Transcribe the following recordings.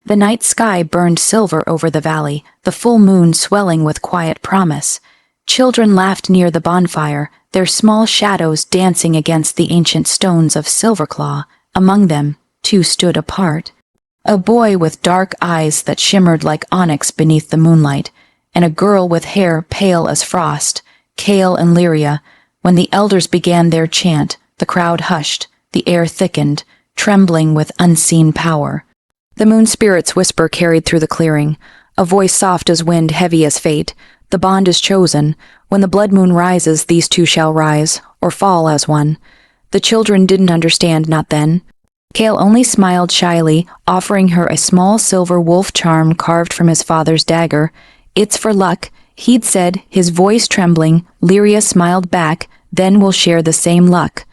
The night sky burned silver over the valley, the full moon swelling with quiet promise. Children laughed near the bonfire, their small shadows dancing against the ancient stones of Silverclaw. Among them, two stood apart. A boy with dark eyes that shimmered like onyx beneath the moonlight, and a girl with hair pale as frost, Cale and Lyria. When the elders began their chant, the crowd hushed, the air thickened, trembling with unseen power. The moon spirit's whisper carried through the clearing, a voice soft as wind, heavy as fate. The bond is chosen. When the blood moon rises, these two shall rise, or fall as one. The children didn't understand, not then. Cale only smiled shyly, offering her a small silver wolf charm carved from his father's dagger. "It's for luck," he'd said, his voice trembling. Lyria smiled back, "Then we'll share the same luck."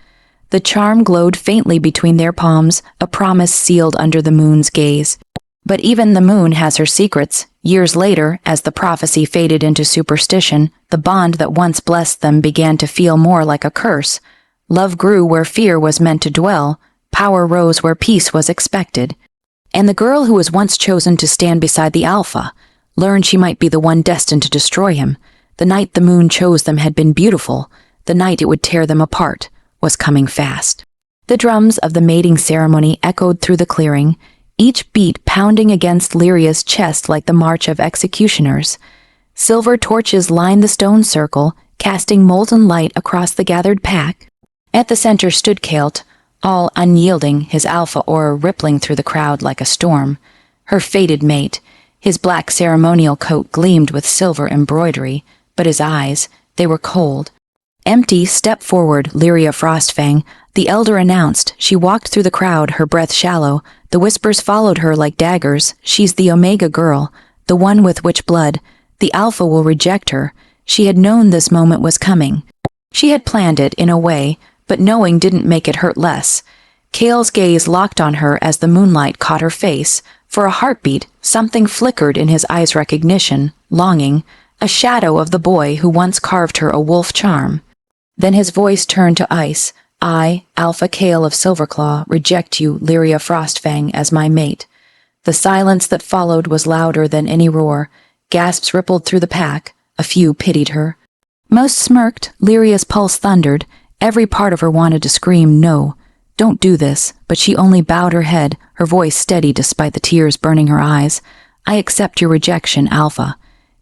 The charm glowed faintly between their palms, a promise sealed under the moon's gaze. But even the moon has her secrets. Years later, as the prophecy faded into superstition, the bond that once blessed them began to feel more like a curse. Love grew where fear was meant to dwell. Power rose where peace was expected. And the girl who was once chosen to stand beside the Alpha learned she might be the one destined to destroy him. The night the moon chose them had been beautiful. The night it would tear them apart was coming fast. The drums of the mating ceremony echoed through the clearing, each beat pounding against Lyria's chest like the march of executioners. Silver torches lined the stone circle, casting molten light across the gathered pack. At the center stood Celt, all unyielding, his alpha aura rippling through the crowd like a storm. Her fated mate, his black ceremonial coat gleamed with silver embroidery, but his eyes, they were cold. "Empty, step forward, Lyria Frostfang," the elder announced. She walked through the crowd, her breath shallow. The whispers followed her like daggers. "She's the Omega girl, the one with which blood. The Alpha will reject her." She had known this moment was coming. She had planned it, in a way, but knowing didn't make it hurt less. Cale's gaze locked on her as the moonlight caught her face. For a heartbeat, something flickered in his eyes, recognition, longing, a shadow of the boy who once carved her a wolf charm. Then his voice turned to ice. "I, Alpha Cale of Silverclaw, reject you, Lyria Frostfang, as my mate." The silence that followed was louder than any roar. Gasps rippled through the pack. A few pitied her. Most smirked. Lyria's pulse thundered. Every part of her wanted to scream, "No, don't do this," but she only bowed her head, her voice steady despite the tears burning her eyes. "I accept your rejection, Alpha."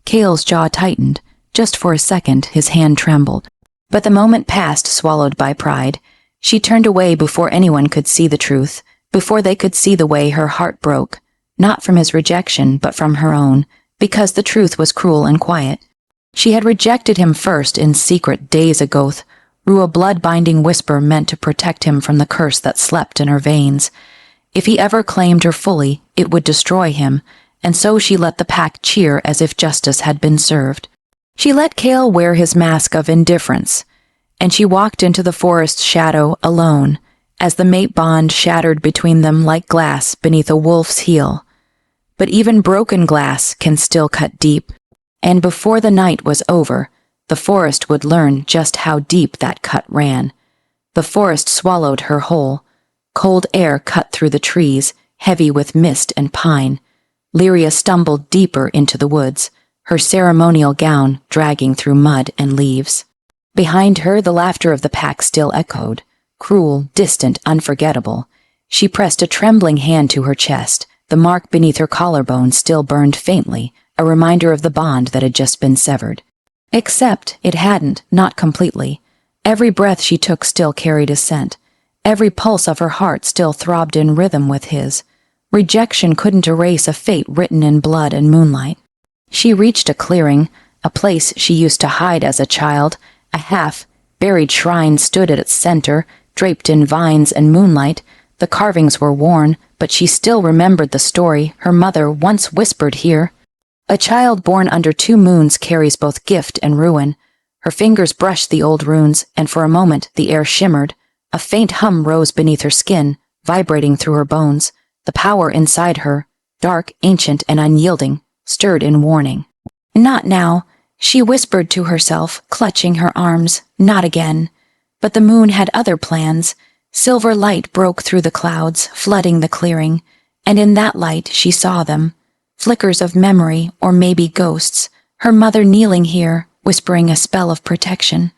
Cale's jaw tightened. Just for a second, his hand trembled. But the moment passed, swallowed by pride. She turned away before anyone could see the truth, before they could see the way her heart broke, not from his rejection, but from her own, because the truth was cruel and quiet. She had rejected him first in secret days ago, through a blood-binding whisper meant to protect him from the curse that slept in her veins. If he ever claimed her fully, it would destroy him, and so she let the pack cheer as if justice had been served. She let Cale wear his mask of indifference, and she walked into the forest's shadow alone, as the mate bond shattered between them like glass beneath a wolf's heel. But even broken glass can still cut deep, and before the night was over, the forest would learn just how deep that cut ran. The forest swallowed her whole. Cold air cut through the trees, heavy with mist and pine. Lyria stumbled deeper into the woods, her ceremonial gown dragging through mud and leaves. Behind her, the laughter of the pack still echoed, cruel, distant, unforgettable. She pressed a trembling hand to her chest. The mark beneath her collarbone still burned faintly, a reminder of the bond that had just been severed. Except it hadn't, not completely. Every breath she took still carried a scent. Every pulse of her heart still throbbed in rhythm with his. Rejection couldn't erase a fate written in blood and moonlight. She reached a clearing, a place she used to hide as a child. A half-buried shrine stood at its center, draped in vines and moonlight. The carvings were worn, but she still remembered the story her mother once whispered here. A child born under 2 moons carries both gift and ruin. Her fingers brushed the old runes, and for a moment the air shimmered. A faint hum rose beneath her skin, vibrating through her bones. The power inside her, dark, ancient, and unyielding, stirred in warning. "Not now," she whispered to herself, clutching her arms. "Not again." But the moon had other plans. Silver light broke through the clouds, flooding the clearing. And in that light she saw them, flickers of memory or maybe ghosts, her mother kneeling here, whispering a spell of protection.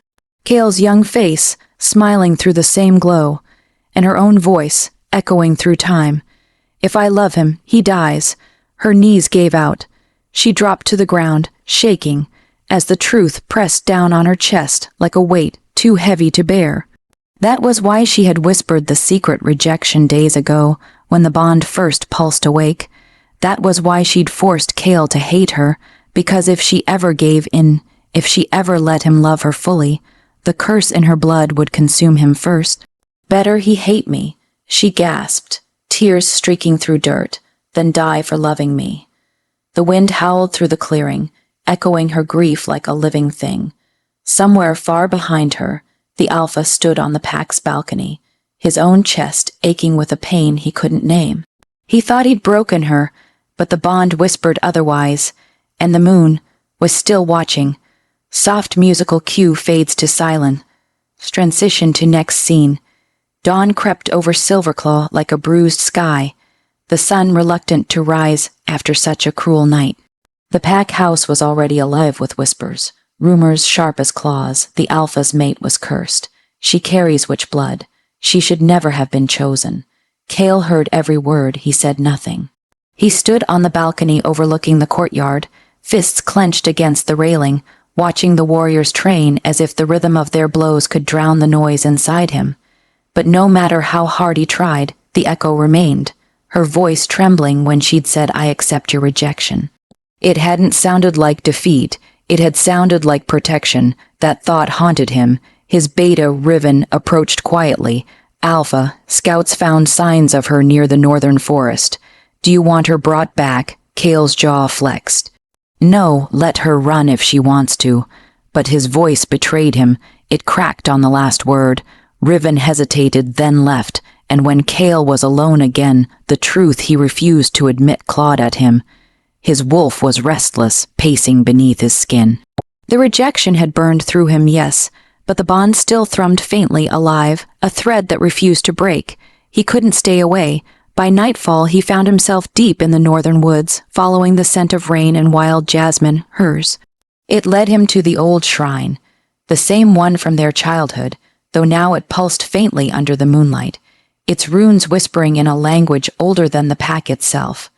Kale's young face, smiling through the same glow, and her own voice, echoing through time. If I love him, he dies. Her knees gave out. She dropped to the ground, shaking, as the truth pressed down on her chest like a weight too heavy to bear. That was why she had whispered the secret rejection days ago, when the bond first pulsed awake. That was why she'd forced Cale to hate her, because if she ever gave in, if she ever let him love her fully, the curse in her blood would consume him first. Better he hate me, she gasped, tears streaking through dirt, than die for loving me. The wind howled through the clearing, echoing her grief like a living thing. Somewhere far behind her, the Alpha stood on the pack's balcony, his own chest aching with a pain he couldn't name. He thought he'd broken her, but the bond whispered otherwise, and the moon was still watching. Soft musical cue fades to silence. Transition to next scene. Dawn crept over Silverclaw like a bruised sky, the sun reluctant to rise after such a cruel night. The pack house was already alive with whispers, rumors sharp as claws. The Alpha's mate was cursed. She carries witch blood. She should never have been chosen. Cale heard every word, he said nothing. He stood on the balcony overlooking the courtyard, fists clenched against the railing, watching the warriors train as if the rhythm of their blows could drown the noise inside him. But no matter how hard he tried, the echo remained, her voice trembling when she'd said, "I accept your rejection." It hadn't sounded like defeat, it had sounded like protection. That thought haunted him. His beta Riven approached quietly. "Alpha, scouts found signs of her near the northern forest. Do you want her brought back?" Cale's jaw flexed. "No, let her run if she wants to." But his voice betrayed him. It cracked on the last word. Riven hesitated, then left, and when Cale was alone again, the truth he refused to admit clawed at him. His wolf was restless, pacing beneath his skin. The rejection had burned through him, yes, but the bond still thrummed faintly alive, a thread that refused to break. He couldn't stay away. By nightfall, he found himself deep in the northern woods, following the scent of rain and wild jasmine, hers. It led him to the old shrine, the same one from their childhood, though now it pulsed faintly under the moonlight, its runes whispering in a language older than the pack itself.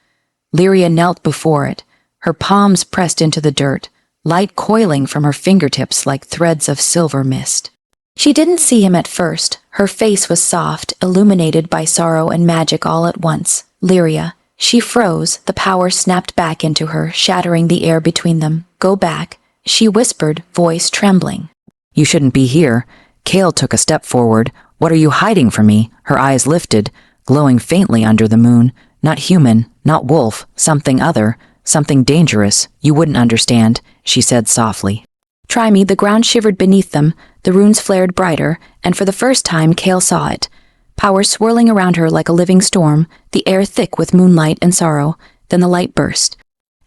Lyria knelt before it, her palms pressed into the dirt, light coiling from her fingertips like threads of silver mist. She didn't see him at first. Her face was soft, illuminated by sorrow and magic all at once. Lyria. She froze, the power snapped back into her, shattering the air between them. "Go back," she whispered, voice trembling. "You shouldn't be here." Cale took a step forward. "What are you hiding from me?" Her eyes lifted, glowing faintly under the moon. "Not human, not wolf, something other, something dangerous. You wouldn't understand," she said softly. "Try me." The ground shivered beneath them, the runes flared brighter, and for the first time Cale saw it. Power swirling around her like a living storm, the air thick with moonlight and sorrow. Then the light burst.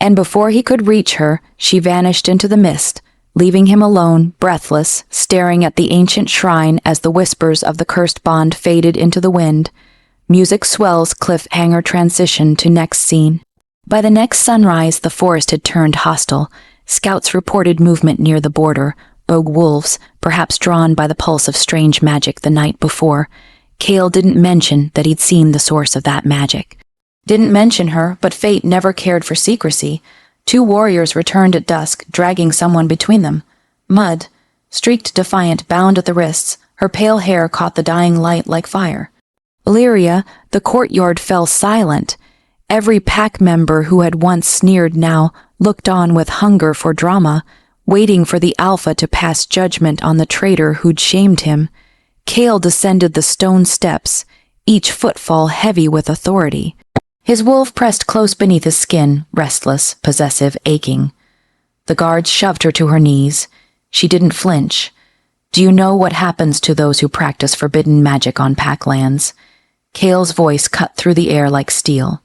And before he could reach her, she vanished into the mist, leaving him alone, breathless, staring at the ancient shrine as the whispers of the cursed bond faded into the wind. Music swells, cliffhanger transition to next scene. By the next sunrise, the forest had turned hostile. Scouts reported movement near the border, rogue wolves, perhaps drawn by the pulse of strange magic the night before. Cale didn't mention that he'd seen the source of that magic. Didn't mention her, but fate never cared for secrecy. 2 warriors returned at dusk, dragging someone between them. Mud, streaked defiant, bound at the wrists, her pale hair caught the dying light like fire. Lyria, the courtyard fell silent. Every pack member who had once sneered now looked on with hunger for drama, waiting for the Alpha to pass judgment on the traitor who'd shamed him. Cale descended the stone steps, each footfall heavy with authority. His wolf pressed close beneath his skin, restless, possessive, aching. The guards shoved her to her knees. She didn't flinch. "Do you know what happens to those who practice forbidden magic on pack lands?" Cale's voice cut through the air like steel.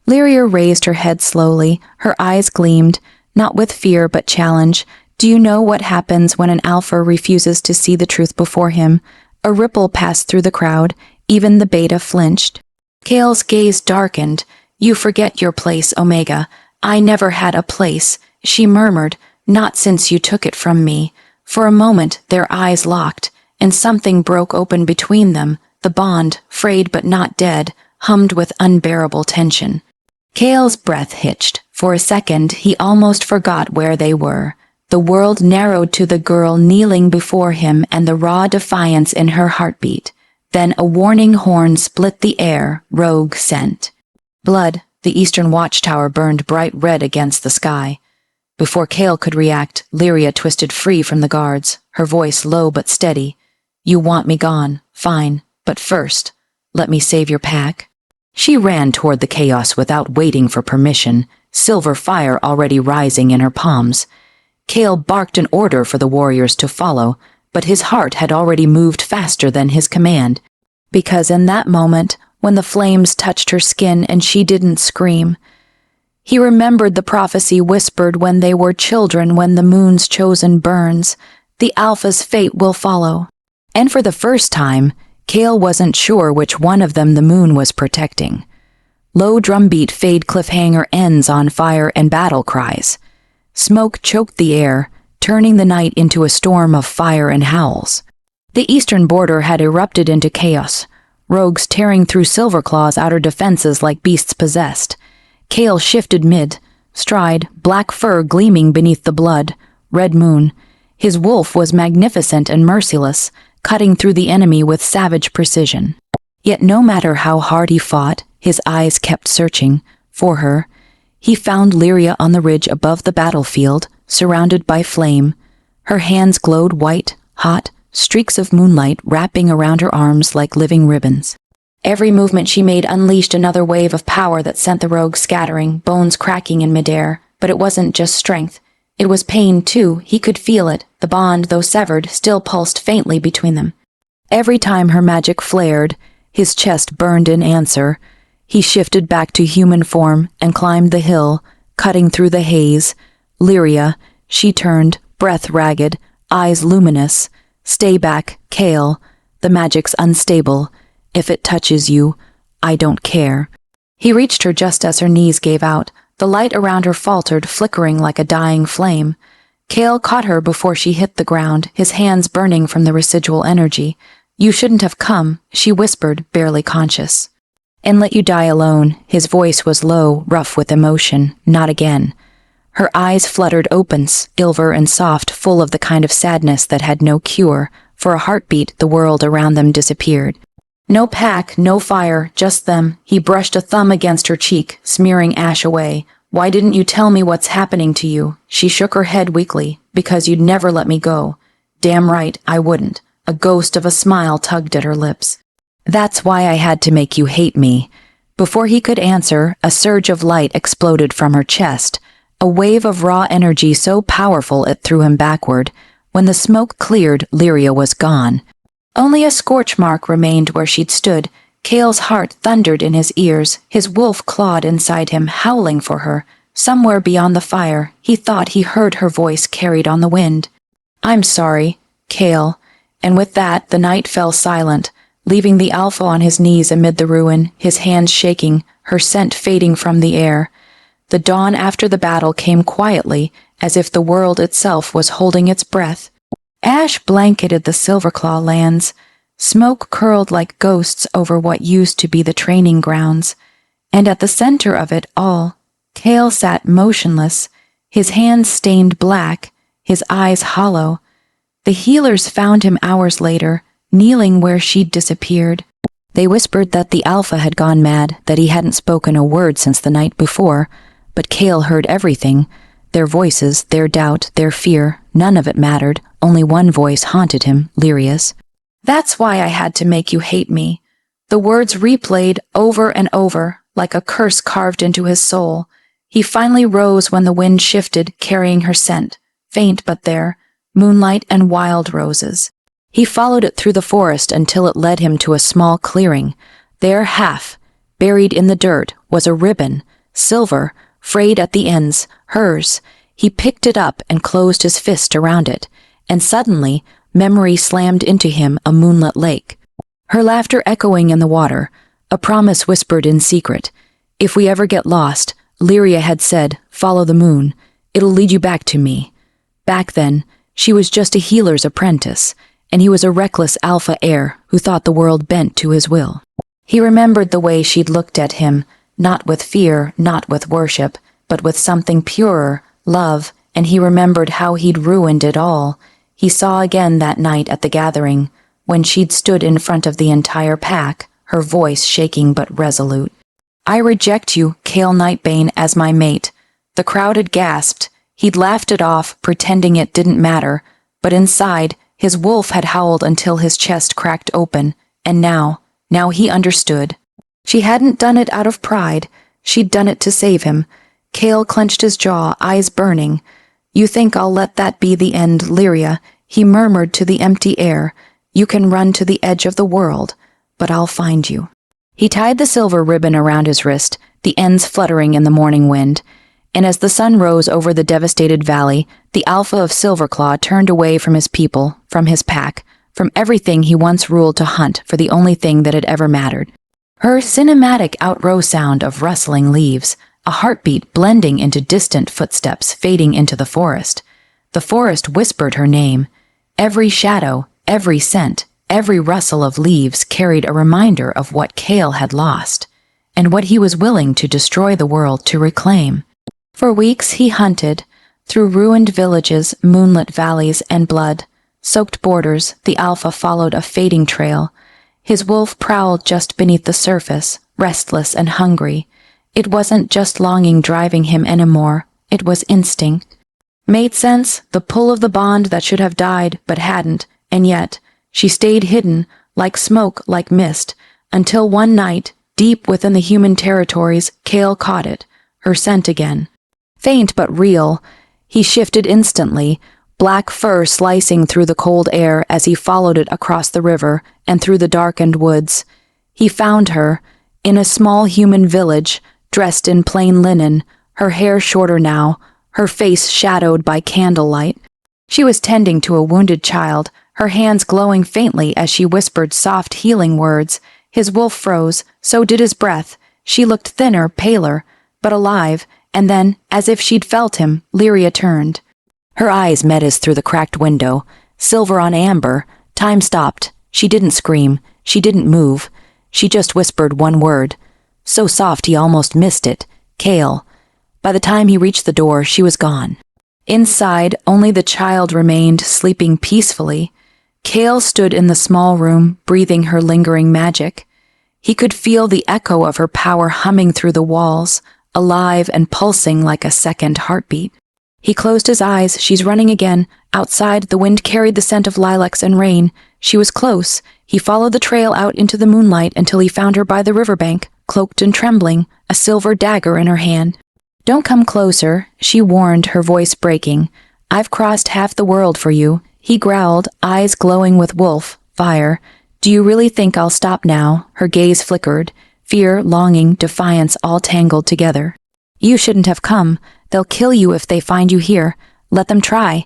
Lyria raised her head slowly, her eyes gleamed, not with fear but challenge. "Do you know what happens when an Alpha refuses to see the truth before him?" A ripple passed through the crowd, even the beta flinched. Cale's gaze darkened, You forget your place, Omega. I never had a place, she murmured, not since you took it from me. For a moment their eyes locked, and something broke open between them. The bond, frayed but not dead, hummed with unbearable tension. Cale's breath hitched. For a second he almost forgot where they were. The world narrowed to the girl kneeling before him and the raw defiance in her heartbeat. Then a warning horn split the air, rogue scent. Blood, the eastern watchtower burned bright red against the sky. Before Cale could react, Lyria twisted free from the guards, her voice low but steady. You want me gone, fine, but first, let me save your pack. She ran toward the chaos without waiting for permission, silver fire already rising in her palms. Cale barked an order for the warriors to follow, but his heart had already moved faster than his command, because in that moment, when the flames touched her skin and she didn't scream, he remembered the prophecy whispered when they were children, when the moon's chosen burns, the Alpha's fate will follow. And for the first time, Cale wasn't sure which one of them the moon was protecting. Low drumbeat fade cliffhanger ends on fire and battle cries. Smoke choked the air, turning the night into a storm of fire and howls. The eastern border had erupted into chaos, rogues tearing through Silverclaw's outer defenses like beasts possessed. Cale shifted mid-stride, black fur gleaming beneath the blood, red moon. His wolf was magnificent and merciless, cutting through the enemy with savage precision. Yet no matter how hard he fought, his eyes kept searching for her. He found Lyria on the ridge above the battlefield, surrounded by flame. Her hands glowed white, hot, streaks of moonlight wrapping around her arms like living ribbons. Every movement she made unleashed another wave of power that sent the rogues scattering, bones cracking in midair. But it wasn't just strength. It was pain, too. He could feel it. The bond, though severed, still pulsed faintly between them. Every time her magic flared, his chest burned in answer. He shifted back to human form and climbed the hill, cutting through the haze. Lyria, she turned, breath ragged, eyes luminous. Stay back, Cale. The magic's unstable. If it touches you, I don't care. He reached her just as her knees gave out. The light around her faltered, flickering like a dying flame. Cale caught her before she hit the ground, his hands burning from the residual energy. You shouldn't have come, she whispered, barely conscious. And let you die alone. His voice was low, rough with emotion. Not again. Her eyes fluttered open, silver and soft, full of the kind of sadness that had no cure. For a heartbeat, the world around them disappeared. No pack, no fire, just them. He brushed a thumb against her cheek, smearing ash away. Why didn't you tell me what's happening to you? She shook her head weakly. Because you'd never let me go. Damn right, I wouldn't. A ghost of a smile tugged at her lips. That's why I had to make you hate me. Before he could answer, a surge of light exploded from her chest, a wave of raw energy so powerful it threw him backward. When the smoke cleared, Lyria was gone. Only a scorch mark remained where she'd stood. Cale's heart thundered in his ears, his wolf clawed inside him, howling for her. Somewhere beyond the fire, he thought he heard her voice carried on the wind. I'm sorry, Cale. And with that, the night fell silent, leaving the Alpha on his knees amid the ruin, his hands shaking, her scent fading from the air. The dawn after the battle came quietly, as if the world itself was holding its breath. Ash blanketed the Silverclaw lands. Smoke curled like ghosts over what used to be the training grounds. And at the center of it all, Cale sat motionless, his hands stained black, his eyes hollow. The healers found him hours later, kneeling where she'd disappeared. They whispered that the Alpha had gone mad, that he hadn't spoken a word since the night before. But Cale heard everything. Their voices, their doubt, their fear, none of it mattered. Only one voice haunted him, Lyria's. That's why I had to make you hate me. The words replayed over and over, like a curse carved into his soul. He finally rose when the wind shifted, carrying her scent, faint but there, moonlight and wild roses. He followed it through the forest until it led him to a small clearing. There, half, buried in the dirt, was a ribbon, silver, frayed at the ends, hers. He picked it up and closed his fist around it, and suddenly, memory slammed into him, a moonlit lake. Her laughter echoing in the water, a promise whispered in secret. If we ever get lost, Lyria had said, follow the moon. It'll lead you back to me. Back then, she was just a healer's apprentice, and he was a reckless alpha heir who thought the world bent to his will. He remembered the way she'd looked at him, not with fear, not with worship, but with something purer, love, and he remembered how he'd ruined it all. He saw again that night at the gathering, when she'd stood in front of the entire pack, her voice shaking but resolute. I reject you, Cale Nightbane, as my mate. The crowd had gasped. He'd laughed it off, pretending it didn't matter, but inside, his wolf had howled until his chest cracked open, and now he understood. She hadn't done it out of pride. She'd done it to save him. Cale clenched his jaw, eyes burning. You think I'll let that be the end, Lyria? He murmured to the empty air. You can run to the edge of the world, but I'll find you. He tied the silver ribbon around his wrist, the ends fluttering in the morning wind, and as the sun rose over the devastated valley, the Alpha of Silverclaw turned away from his people, from his pack, from everything he once ruled to hunt for the only thing that had ever mattered. Her cinematic outrow sound of rustling leaves, a heartbeat blending into distant footsteps fading into the forest. The forest whispered her name. Every shadow, every scent, every rustle of leaves carried a reminder of what Cale had lost, and what he was willing to destroy the world to reclaim. For weeks he hunted, through ruined villages, moonlit valleys, and blood-soaked borders. The Alpha followed a fading trail. His wolf prowled just beneath the surface, restless and hungry. It wasn't just longing driving him anymore, it was instinct. Made sense, the pull of the bond that should have died but hadn't, and yet she stayed hidden, like smoke, like mist, until one night, deep within the human territories, Cale caught it, her scent again. Faint but real, he shifted instantly, black fur slicing through the cold air as he followed it across the river and through the darkened woods. He found her, in a small human village, dressed in plain linen, her hair shorter now, her face shadowed by candlelight. She was tending to a wounded child, her hands glowing faintly as she whispered soft healing words. His wolf froze, so did his breath. She looked thinner, paler, but alive, and then, as if she'd felt him, Lyria turned. Her eyes met his through the cracked window, silver on amber. Time stopped. She didn't scream. She didn't move. She just whispered one word. So soft he almost missed it. Cale. By the time he reached the door, she was gone. Inside, only the child remained, sleeping peacefully. Cale stood in the small room, breathing her lingering magic. He could feel the echo of her power humming through the walls, alive and pulsing like a second heartbeat. He closed his eyes. She's running again. Outside, the wind carried the scent of lilacs and rain. She was close. He followed the trail out into the moonlight until he found her by the riverbank, cloaked and trembling, a silver dagger in her hand. Don't come closer, she warned, her voice breaking. I've crossed half the world for you. He growled, eyes glowing with wolf fire. Do you really think I'll stop now? Her gaze flickered. Fear, longing, defiance all tangled together. You shouldn't have come. They'll kill you if they find you here. Let them try.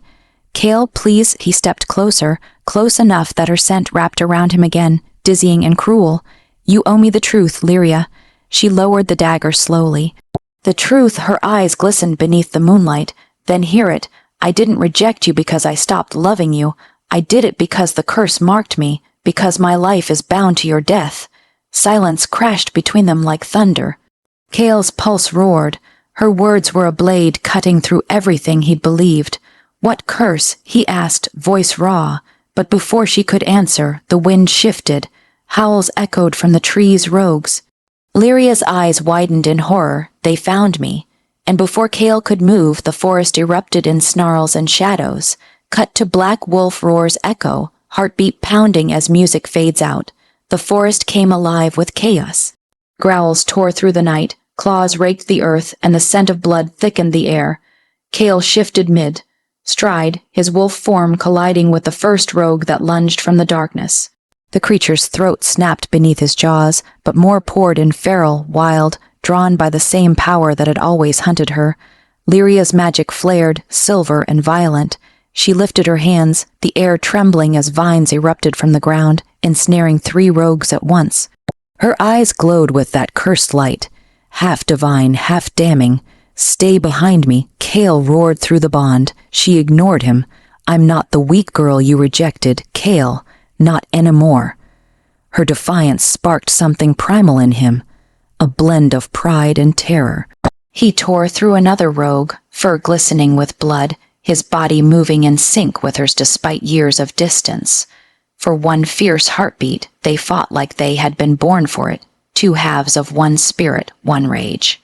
Cale, please. He stepped closer, close enough that her scent wrapped around him again, dizzying and cruel. You owe me the truth, Lyria. She lowered the dagger slowly. The truth, her eyes glistened beneath the moonlight. Then hear it. I didn't reject you because I stopped loving you. I did it because the curse marked me, because my life is bound to your death. Silence crashed between them like thunder. Cale's pulse roared. Her words were a blade cutting through everything he'd believed. What curse? He asked, voice raw. But before she could answer, the wind shifted. Howls echoed from the trees' rogues. Lyria's eyes widened in horror. They found me. And before Cale could move, the forest erupted in snarls and shadows, cut to black wolf roar's echo, heartbeat pounding as music fades out. The forest came alive with chaos. Growls tore through the night, claws raked the earth, and the scent of blood thickened the air. Cale shifted mid-stride, his wolf form colliding with the first rogue that lunged from the darkness. The creature's throat snapped beneath his jaws, but more poured in feral, wild, drawn by the same power that had always hunted her. Lyria's magic flared, silver and violent. She lifted her hands, the air trembling as vines erupted from the ground, ensnaring 3 rogues at once. Her eyes glowed with that cursed light. half divine, half damning. "Stay behind me," Kale roared through the bond. She ignored him. "I'm not the weak girl you rejected, Kale. Not anymore." Her defiance sparked something primal in him, a blend of pride and terror. He tore through another rogue, fur glistening with blood, his body moving in sync with hers despite years of distance. For one fierce heartbeat, they fought like they had been born for it, two halves of one spirit, one rage.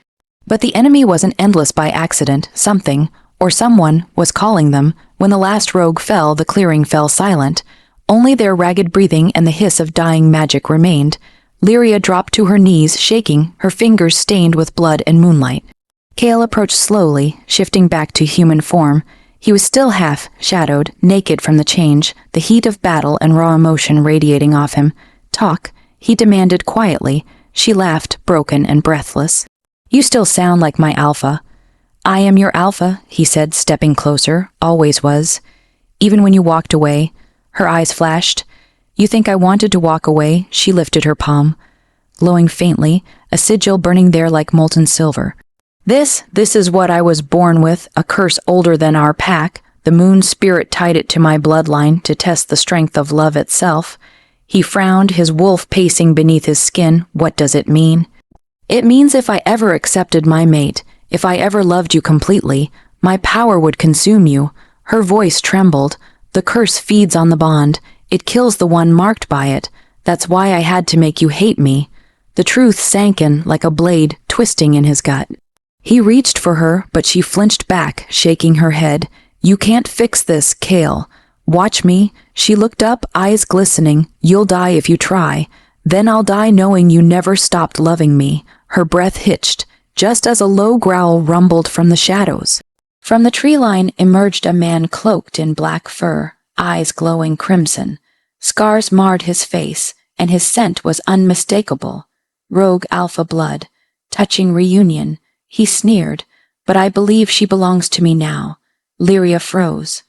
But the enemy wasn't endless by accident. Something, or someone, was calling them. When the last rogue fell, the clearing fell silent. Only their ragged breathing and the hiss of dying magic remained. Lyria dropped to her knees, shaking, her fingers stained with blood and moonlight. Kale approached slowly, shifting back to human form. He was still half-shadowed, naked from the change, the heat of battle and raw emotion radiating off him. "Talk," he demanded quietly. She laughed, broken and breathless. "You still sound like my alpha." "I am your alpha," he said, stepping closer, always was. "Even when you walked away." Her eyes flashed. "You think I wanted to walk away?" She lifted her palm, glowing faintly, a sigil burning there like molten silver. This is what I was born with, a curse older than our pack. The moon spirit tied it to my bloodline to test the strength of love itself." He frowned, his wolf pacing beneath his skin. "What does it mean?" "It means if I ever accepted my mate, if I ever loved you completely, my power would consume you." Her voice trembled. "The curse feeds on the bond. It kills the one marked by it. That's why I had to make you hate me." The truth sank in like a blade twisting in his gut. He reached for her, but she flinched back, shaking her head. "You can't fix this, Kale. Watch me." She looked up, eyes glistening. "You'll die if you try. Then I'll die knowing you never stopped loving me." Her breath hitched, just as a low growl rumbled from the shadows. From the tree line emerged a man cloaked in black fur, eyes glowing crimson. Scars marred his face, and his scent was unmistakable. Rogue alpha blood. Touching reunion. He sneered, "But I believe she belongs to me now." Lyria froze.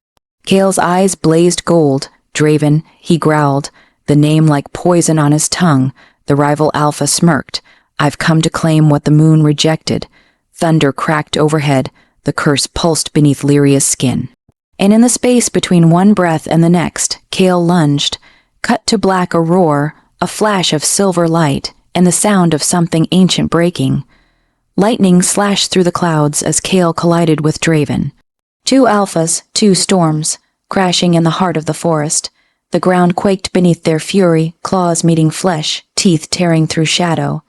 Kale's eyes blazed gold. "Draven," he growled, the name like poison on his tongue. The rival alpha smirked. "I've come to claim what the moon rejected." Thunder cracked overhead. The curse pulsed beneath Lyria's skin. And in the space between one breath and the next, Kale lunged. Cut to black a roar, a flash of silver light, and the sound of something ancient breaking. Lightning slashed through the clouds as Kale collided with Draven. Two alphas, two storms, crashing in the heart of the forest. The ground quaked beneath their fury, claws meeting flesh, teeth tearing through shadow.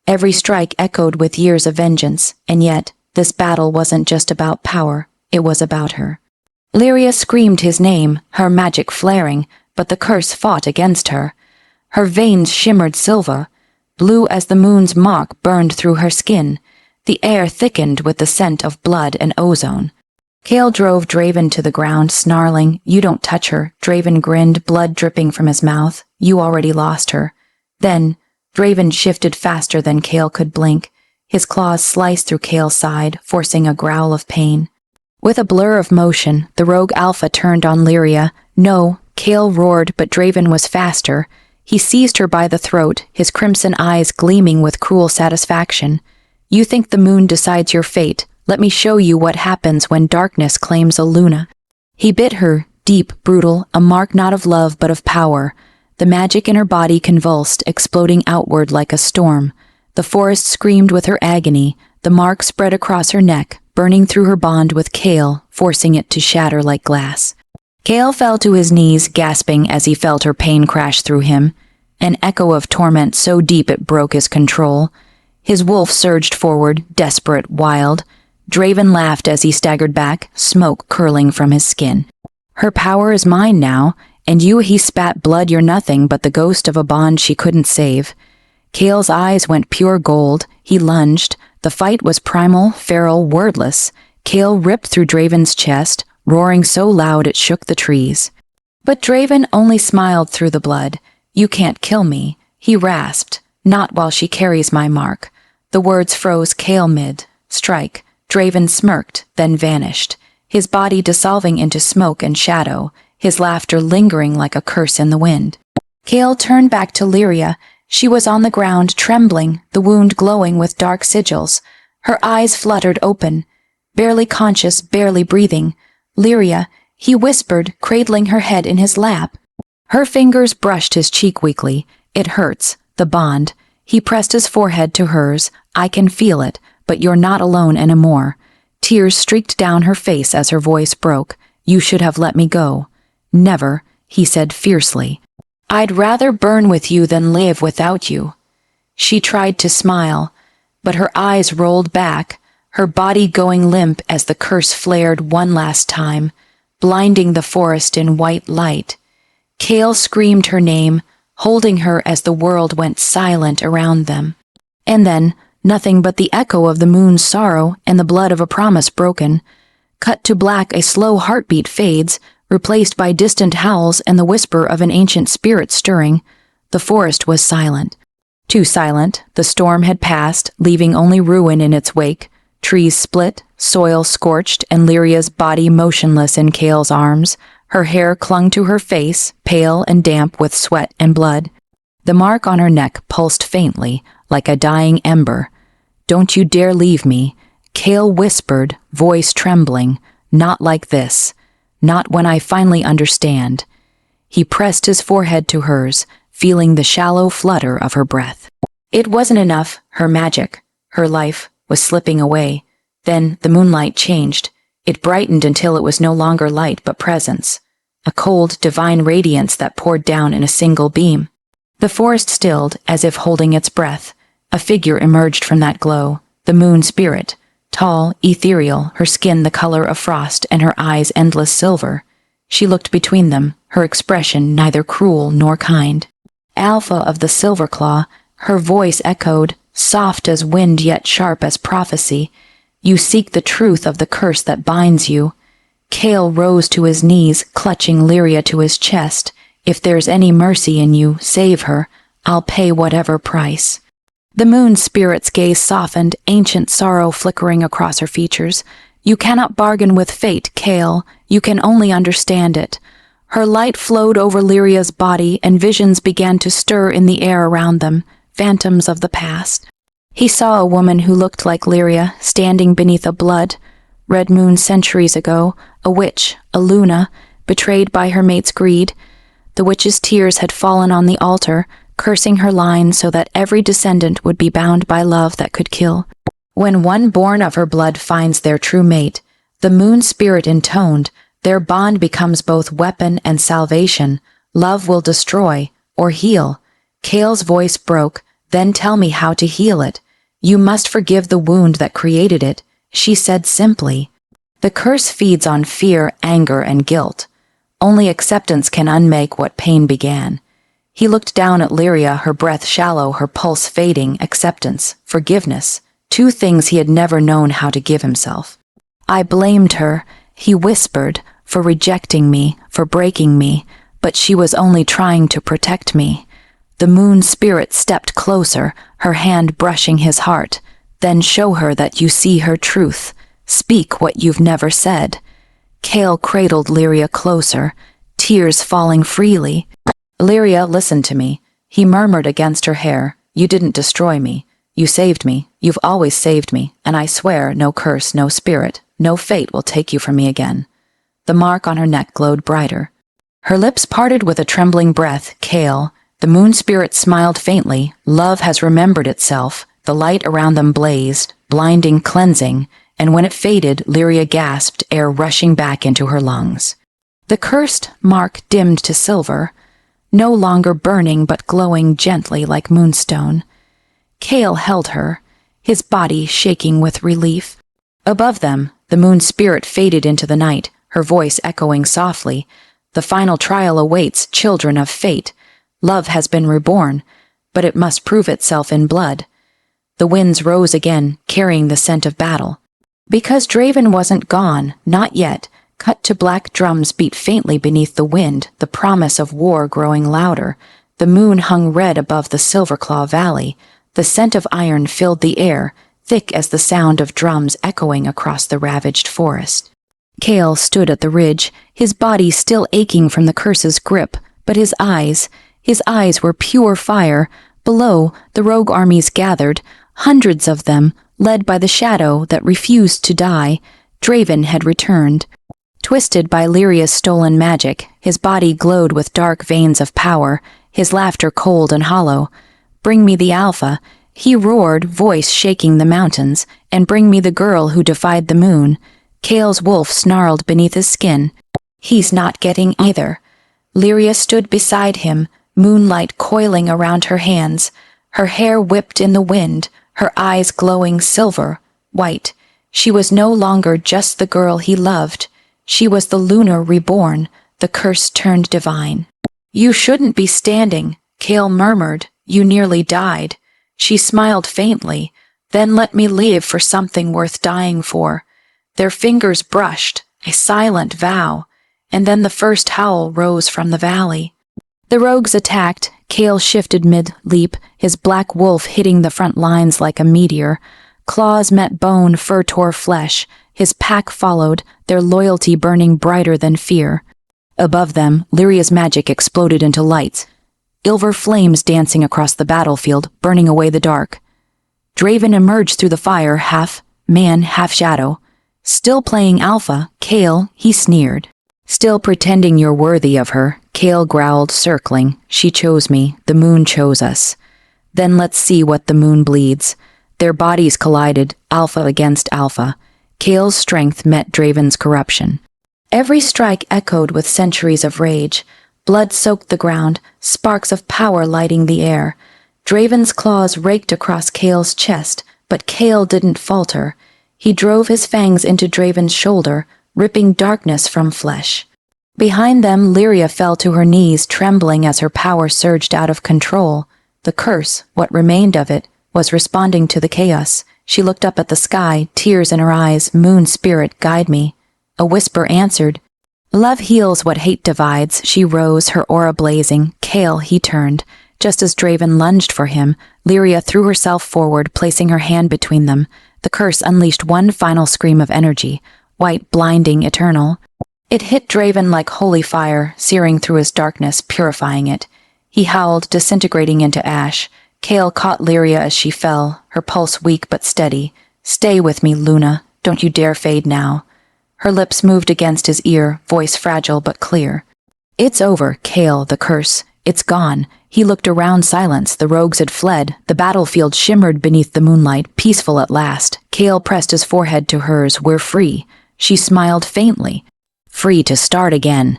Every strike echoed with years of vengeance, and yet, this battle wasn't just about power, it was about her. Lyria screamed his name, her magic flaring, but the curse fought against her. Her veins shimmered silver. Blue as the moon's mock burned through her skin. The air thickened with the scent of blood and ozone. Kale drove Draven to the ground, snarling, "You don't touch her." Draven grinned, blood dripping from his mouth. "You already lost her." Then, Draven shifted faster than Kale could blink. His claws sliced through Kale's side, forcing a growl of pain. With a blur of motion, the rogue alpha turned on Lyria. "No," Kale roared, but Draven was faster. He seized her by the throat, his crimson eyes gleaming with cruel satisfaction. "You think the moon decides your fate. Let me show you what happens when darkness claims a Luna." He bit her, deep, brutal, a mark not of love but of power. The magic in her body convulsed, exploding outward like a storm. The forest screamed with her agony. The mark spread across her neck, burning through her bond with Kale, forcing it to shatter like glass. Kale fell to his knees, gasping as he felt her pain crash through him. An echo of torment so deep it broke his control. His wolf surged forward, desperate, wild. Draven laughed as he staggered back, smoke curling from his skin. "Her power is mine now, and you," he spat, "blood, you're nothing but the ghost of a bond she couldn't save." Kale's eyes went pure gold. He lunged. The fight was primal, feral, wordless. Kale ripped through Draven's chest, roaring so loud it shook the trees. But Draven only smiled through the blood. "You can't kill me," he rasped. "Not while she carries my mark." The words froze Kale mid. Strike. Draven smirked, then vanished, his body dissolving into smoke and shadow, his laughter lingering like a curse in the wind. Kale turned back to Lyria. She was on the ground, trembling, the wound glowing with dark sigils. Her eyes fluttered open, barely conscious, barely breathing. "Lyria," he whispered, cradling her head in his lap. Her fingers brushed his cheek weakly. "It hurts, the bond." He pressed his forehead to hers. "I can feel it, but you're not alone anymore." Tears streaked down her face as her voice broke. "You should have let me go." "Never," he said fiercely. "I'd rather burn with you than live without you." She tried to smile, but her eyes rolled back, her body going limp as the curse flared one last time, blinding the forest in white light. Kale screamed her name, holding her as the world went silent around them. And then, nothing but the echo of the moon's sorrow and the blood of a promise broken. Cut to black, a slow heartbeat fades, replaced by distant howls and the whisper of an ancient spirit stirring. The forest was silent. Too silent. The storm had passed, leaving only ruin in its wake. Trees split, soil scorched, and Lyria's body motionless in Kale's arms. Her hair clung to her face, pale and damp with sweat and blood. The mark on her neck pulsed faintly, like a dying ember. "Don't you dare leave me," Kale whispered, voice trembling. "Not like this. Not when I finally understand." He pressed his forehead to hers, feeling the shallow flutter of her breath. It wasn't enough, her magic, her life, was slipping away. Then the moonlight changed. It brightened until it was no longer light but presence. A cold, divine radiance that poured down in a single beam. The forest stilled, as if holding its breath. A figure emerged from that glow, the moon spirit. Tall, ethereal, her skin the color of frost and her eyes endless silver. She looked between them, her expression neither cruel nor kind. Alpha of the Silver Claw, her voice echoed, soft as wind yet sharp as prophecy. "You seek the truth of the curse that binds you." Kale rose to his knees, clutching Lyria to his chest. "If there's any mercy in you, save her. I'll pay whatever price." The moon spirit's gaze softened, ancient sorrow flickering across her features. "You cannot bargain with fate, Kale. You can only understand it." Her light flowed over Lyria's body, and visions began to stir in the air around them, phantoms of the past. He saw a woman who looked like Lyria, standing beneath a blood, red moon centuries ago, a witch, a Luna, betrayed by her mate's greed. The witch's tears had fallen on the altar, cursing her line so that every descendant would be bound by love that could kill. When one born of her blood finds their true mate, the moon spirit intoned, their bond becomes both weapon and salvation. Love will destroy or heal. Kale's voice broke. "Then tell me how to heal it. You must forgive the wound that created it," she said simply. "The curse feeds on fear, anger, and guilt. Only acceptance can unmake what pain began." He looked down at Lyria, her breath shallow, her pulse fading. Acceptance, forgiveness, two things he had never known how to give himself. "I blamed her," he whispered, "for rejecting me, for breaking me, but she was only trying to protect me." The moon spirit stepped closer, her hand brushing his heart. "Then show her that you see her truth. Speak what you've never said." Kale cradled Lyria closer, tears falling freely. "Lyria, listen to me," he murmured against her hair. "You didn't destroy me. You saved me. You've always saved me, and I swear no curse, no spirit, no fate will take you from me again." The mark on her neck glowed brighter. Her lips parted with a trembling breath. "Kale." The moon spirit smiled faintly. "Love has remembered itself." The light around them blazed, blinding, cleansing, and when it faded, Lyria gasped, air rushing back into her lungs. The cursed mark dimmed to silver, no longer burning but glowing gently like moonstone. Kale held her, his body shaking with relief. Above them, the moon spirit faded into the night, her voice echoing softly. "The final trial awaits, children of fate. Love has been reborn, but it must prove itself in blood." The winds rose again, carrying the scent of battle. Because Draven wasn't gone, not yet, cut to black drums beat faintly beneath the wind, the promise of war growing louder. The moon hung red above the Silverclaw Valley. The scent of iron filled the air, thick as the sound of drums echoing across the ravaged forest. Kale stood at the ridge, his body still aching from the curse's grip, but his eyes were pure fire, Below, the rogue armies gathered, hundreds of them, led by the shadow that refused to die. Draven had returned. Twisted by Lyria's stolen magic, his body glowed with dark veins of power, his laughter cold and hollow. "Bring me the Alpha," he roared, voice shaking the mountains, "and bring me the girl who defied the moon." Kale's wolf snarled beneath his skin. "He's not getting either." Lyria stood beside him, moonlight coiling around her hands, her hair whipped in the wind, her eyes glowing silver, white. She was no longer just the girl he loved. She was the Lunar reborn, the curse turned divine. "You shouldn't be standing," Kale murmured. "You nearly died." She smiled faintly. "Then let me live for something worth dying for." Their fingers brushed, a silent vow, and then the first howl rose from the valley. The rogues attacked. Kale shifted mid-leap, his black wolf hitting the front lines like a meteor. Claws met bone, fur tore flesh. His pack followed, their loyalty burning brighter than fear. Above them, Lyria's magic exploded into lights, silver flames dancing across the battlefield, burning away the dark. Draven emerged through the fire, half man, half shadow. "Still playing Alpha, Kale," he sneered. "Still pretending you're worthy of her," Kale growled, circling. "She chose me, the moon chose us. Then let's see what the moon bleeds." Their bodies collided, Alpha against Alpha. Kale's strength met Draven's corruption. Every strike echoed with centuries of rage. Blood soaked the ground, sparks of power lighting the air. Draven's claws raked across Kale's chest, but Kale didn't falter. He drove his fangs into Draven's shoulder, ripping darkness from flesh. Behind them, Lyria fell to her knees, trembling as her power surged out of control. The curse, what remained of it, was responding to the chaos. She looked up at the sky, tears in her eyes. "Moon spirit, guide me." A whisper answered. "Love heals what hate divides." She rose, her aura blazing. Kale, he turned. Just as Draven lunged for him, Lyria threw herself forward, placing her hand between them. The curse unleashed one final scream of energy, white, blinding, eternal. It hit Draven like holy fire, searing through his darkness, purifying it. He howled, disintegrating into ash. Kale caught Lyria as she fell, her pulse weak but steady. "Stay with me, Luna. Don't you dare fade now." Her lips moved against his ear, voice fragile but clear. "It's over, Kale, the curse. It's gone." He looked around, silence. The rogues had fled. The battlefield shimmered beneath the moonlight, peaceful at last. Kale pressed his forehead to hers. "We're free." She smiled faintly. "Free to start again."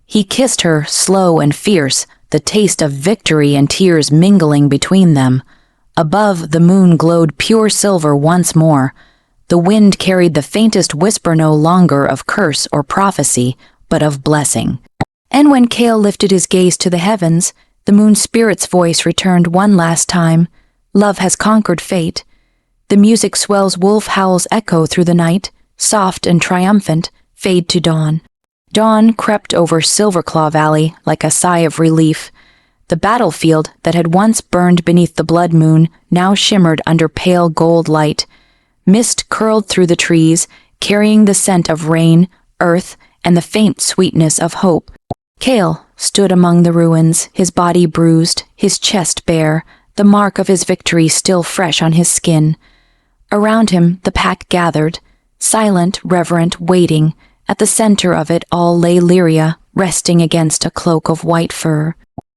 He kissed her, slow and fierce, the taste of victory and tears mingling between them. Above, the moon glowed pure silver once more. The wind carried the faintest whisper no longer of curse or prophecy, but of blessing. And when Kale lifted his gaze to the heavens, the moon spirit's voice returned one last time. "Love has conquered fate." The music swells, wolf howls echo through the night, soft and triumphant, fade to dawn. Dawn crept over Silverclaw Valley like a sigh of relief. The battlefield that had once burned beneath the blood moon now shimmered under pale gold light. Mist curled through the trees, carrying the scent of rain, earth, and the faint sweetness of hope. Kale stood among the ruins, his body bruised, his chest bare, the mark of his victory still fresh on his skin. Around him, the pack gathered, silent, reverent, waiting. At the center of it all lay Lyria, resting against a cloak of white fur.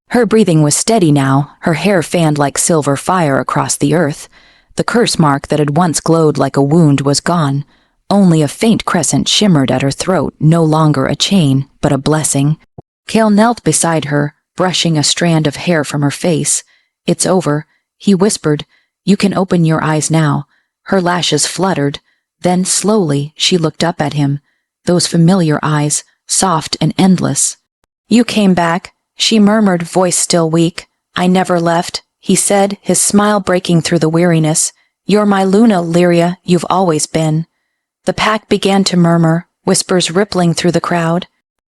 Her breathing was steady now, her hair fanned like silver fire across the earth. The curse mark that had once glowed like a wound was gone. Only a faint crescent shimmered at her throat, no longer a chain, but a blessing. Kale knelt beside her, brushing a strand of hair from her face. "It's over," he whispered. "You can open your eyes now." Her lashes fluttered. Then slowly she looked up at him. Those familiar eyes, soft and endless. "You came back," she murmured, voice still weak. "I never left," he said, his smile breaking through the weariness. "You're my Luna, Lyria, you've always been." The pack began to murmur, whispers rippling through the crowd.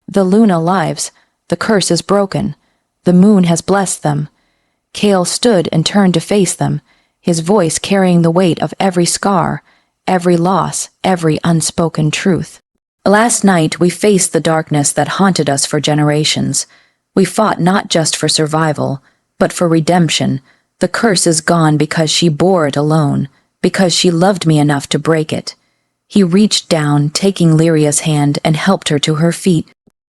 "The Luna lives. The curse is broken. The moon has blessed them." Kale stood and turned to face them, his voice carrying the weight of every scar, every loss, every unspoken truth. "Last night we faced the darkness that haunted us for generations. We fought not just for survival, but for redemption, The curse is gone because she bore it alone, because she loved me enough to break it. He reached down, taking Lyria's hand, and helped her to her feet.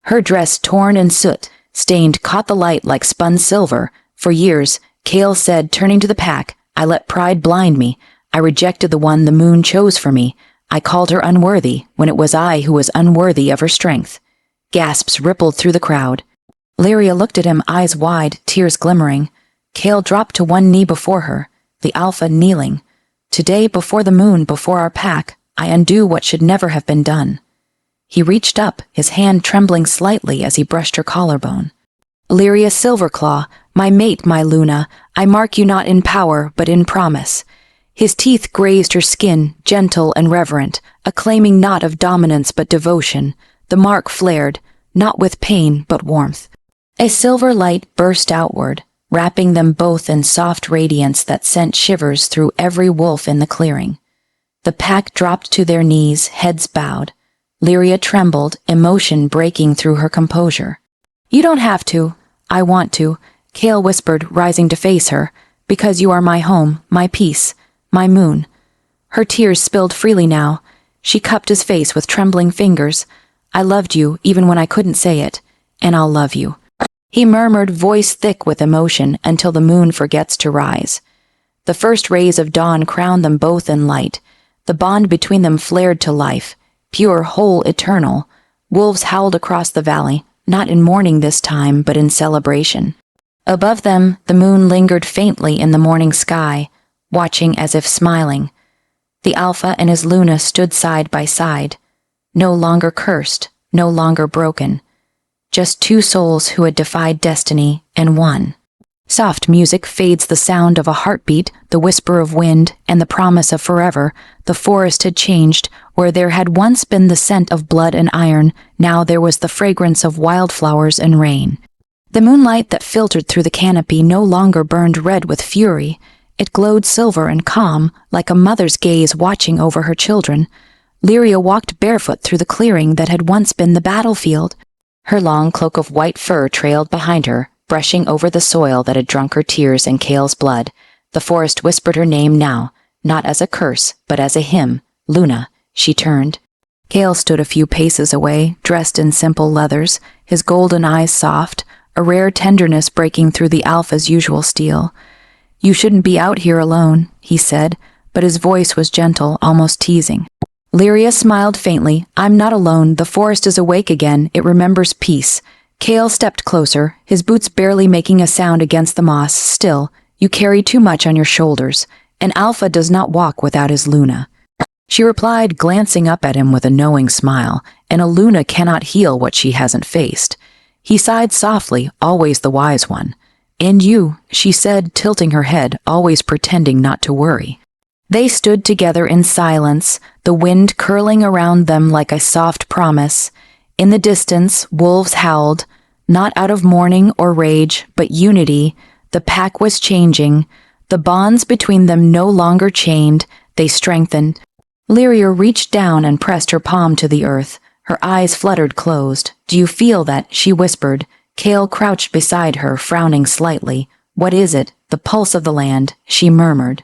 Her dress, torn and soot-stained, caught the light like spun silver. For years, Kale said, turning to the pack, I let pride blind me. I rejected the one the moon chose for me. I called her unworthy, when it was I who was unworthy of her strength. Gasps rippled through the crowd. Lyria looked at him, eyes wide, tears glimmering. Kale dropped to one knee before her, the Alpha kneeling. Today, before the moon, before our pack, I undo what should never have been done. He reached up, his hand trembling slightly as he brushed her collarbone. Lyria Silverclaw, my mate, my Luna, I mark you not in power, but in promise. His teeth grazed her skin, gentle and reverent, acclaiming not of dominance but devotion. The mark flared, not with pain but warmth. A silver light burst outward, wrapping them both in soft radiance that sent shivers through every wolf in the clearing. The pack dropped to their knees, heads bowed. Lyria trembled, emotion breaking through her composure. You don't have to. I want to, Kale whispered, rising to face her, because you are my home, my peace, my moon. Her tears spilled freely now. She cupped his face with trembling fingers. I loved you, even when I couldn't say it, and I'll love you. He murmured, voice thick with emotion, until the moon forgets to rise. The first rays of dawn crowned them both in light. The bond between them flared to life, pure, whole, eternal. Wolves howled across the valley, not in mourning this time, but in celebration. Above them, the moon lingered faintly in the morning sky, watching as if smiling. The Alpha and his Luna stood side by side, no longer cursed, no longer broken. Just two souls who had defied destiny and won. Soft music fades the sound of a heartbeat, the whisper of wind, and the promise of forever. The forest had changed. Where there had once been the scent of blood and iron, now there was the fragrance of wildflowers and rain. The moonlight that filtered through the canopy no longer burned red with fury. It glowed silver and calm, like a mother's gaze watching over her children. Lyria walked barefoot through the clearing that had once been the battlefield. Her long cloak of white fur trailed behind her, brushing over the soil that had drunk her tears and Kale's blood. The forest whispered her name now, not as a curse, but as a hymn. Luna. She turned. Kale stood a few paces away, dressed in simple leathers, his golden eyes soft, a rare tenderness breaking through the Alpha's usual steel. You shouldn't be out here alone, he said, but his voice was gentle, almost teasing. Lyria smiled faintly. I'm not alone. The forest is awake again. It remembers peace. Kale stepped closer, his boots barely making a sound against the moss. Still, you carry too much on your shoulders. An Alpha does not walk without his Luna. She replied, glancing up at him with a knowing smile, and a Luna cannot heal what she hasn't faced. He sighed softly, always the wise one. And you, she said, tilting her head, always pretending not to worry. They stood together in silence, the wind curling around them like a soft promise. In the distance, wolves howled, not out of mourning or rage, but unity. The pack was changing. The bonds between them no longer chained, they strengthened. Lyria reached down and pressed her palm to the earth. Her eyes fluttered closed. Do you feel that? She whispered. Kale crouched beside her, frowning slightly. What is it? The pulse of the land, she murmured.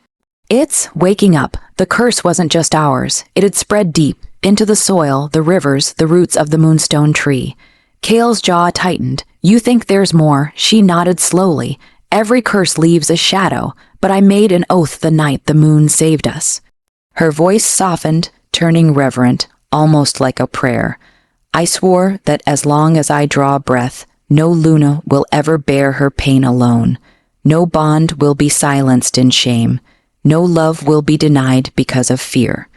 It's waking up. The curse wasn't just ours. It had spread deep, into the soil, the rivers, the roots of the moonstone tree. Kale's jaw tightened. You think there's more? She nodded slowly. Every curse leaves a shadow, but I made an oath the night the moon saved us. Her voice softened, turning reverent, almost like a prayer. I swore that as long as I draw breath, no Luna will ever bear her pain alone. No bond will be silenced in shame. No love will be denied because of fear.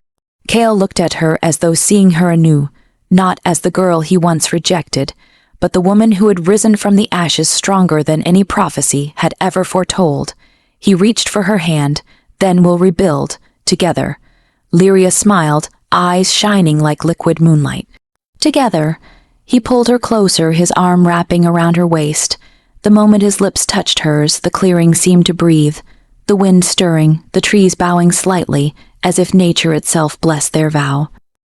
Kale looked at her as though seeing her anew, not as the girl he once rejected, but the woman who had risen from the ashes stronger than any prophecy had ever foretold. He reached for her hand. Then we'll rebuild, together. Lyria smiled, eyes shining like liquid moonlight. Together. He pulled her closer, his arm wrapping around her waist. The moment his lips touched hers, the clearing seemed to breathe. The wind stirring, the trees bowing slightly, as if nature itself blessed their vow.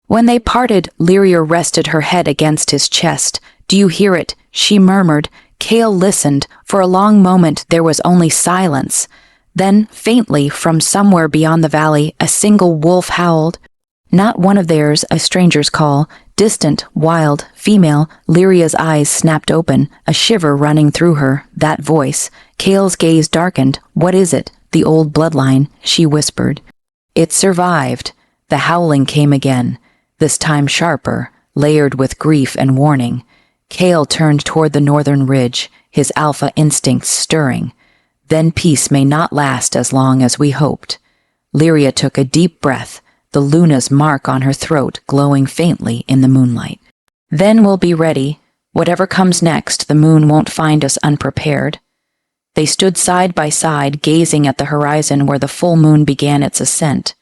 When they parted, Lyria rested her head against his chest. Do you hear it? She murmured. Kale listened. For a long moment there was only silence. Then, faintly, from somewhere beyond the valley, a single wolf howled. Not one of theirs, a stranger's call. Distant, wild, female. Lyria's eyes snapped open, a shiver running through her. That voice. Kale's gaze darkened. What is it? The old bloodline, she whispered. It survived. The howling came again, this time sharper, layered with grief and warning. Kale turned toward the northern ridge, his alpha instincts stirring. Then peace may not last as long as we hoped. Lyria took a deep breath, the Luna's mark on her throat glowing faintly in the moonlight. Then we'll be ready. Whatever comes next, the moon won't find us unprepared. They stood side by side, gazing at the horizon where the full moon began its ascent.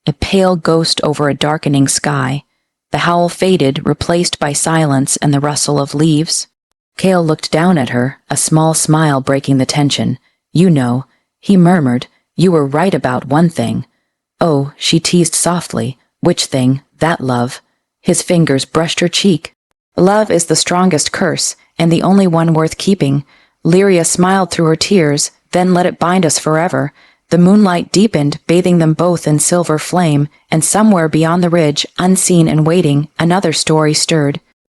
A pale ghost over a darkening sky. The howl faded, replaced by silence and the rustle of leaves. Kale looked down at her, a small smile breaking the tension. You know, he murmured, you were right about one thing. Oh, she teased softly. Which thing? That love. His fingers brushed her cheek. Love is the strongest curse, and the only one worth keeping. Lyria smiled through her tears, then let it bind us forever. The moonlight deepened, bathing them both in silver flame, and somewhere beyond the ridge, unseen and waiting, another story stirred.